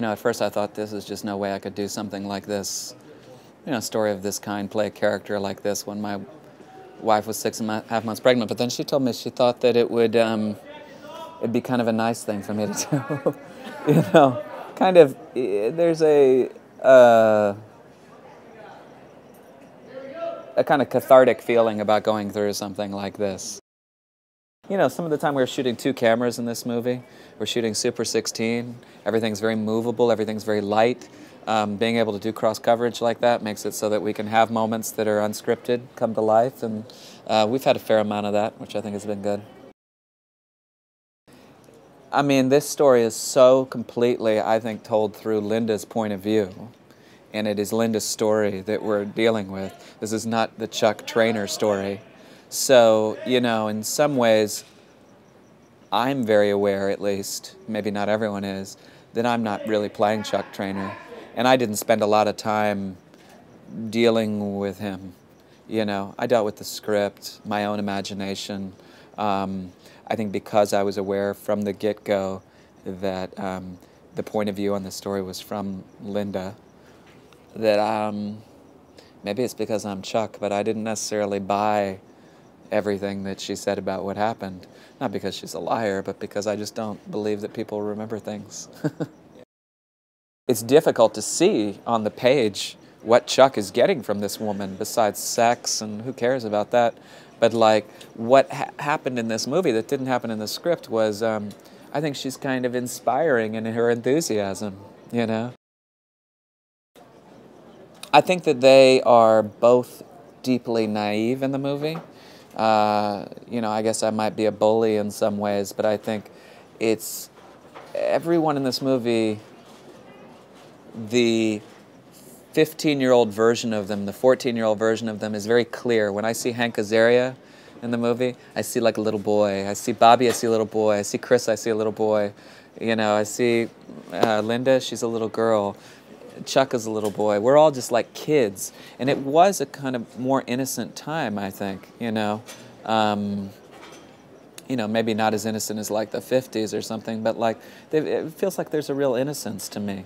At first I thought this is just no way I could do something like this, a story of this kind, play a character like this when my wife was 6.5 months pregnant. But then she told me she thought that it'd be kind of a nice thing for me to do. Kind of, there's a kind of cathartic feeling about going through something like this. Some of the time we were shooting 2 cameras in this movie. We're shooting Super 16. Everything's very movable, everything's very light. Being able to do cross coverage like that makes it so that we can have moments that are unscripted come to life, and we've had a fair amount of that, which I think has been good. I mean, this story is so completely, I think, told through Linda's point of view. And it is Linda's story that we're dealing with. This is not the Chuck Trainer story. So, in some ways, I'm very aware, at least, maybe not everyone is, that I'm not really playing Chuck Trainer. And I didn't spend a lot of time dealing with him. I dealt with the script, my own imagination. I think because I was aware from the get-go that the point of view on the story was from Linda, that maybe it's because I'm Chuck, but I didn't necessarily buy everything that she said about what happened. Not because she's a liar, but because I just don't believe that people remember things. It's difficult to see on the page what Chuck is getting from this woman besides sex, and who cares about that. But like what happened in this movie that didn't happen in the script was I think she's kind of inspiring in her enthusiasm, I think that they are both deeply naive in the movie. I guess I might be a bully in some ways, but I think it's everyone in this movie, the 15-year-old version of them, the 14-year-old version of them is very clear. When I see Hank Azaria in the movie, I see like a little boy. I see Bobby, I see a little boy. I see Chris, I see a little boy. I see Linda, she's a little girl. Chuck is a little boy. We're all just like kids. And it was a kind of more innocent time, I think, maybe not as innocent as like the 50s or something, but like it feels like there's a real innocence to me.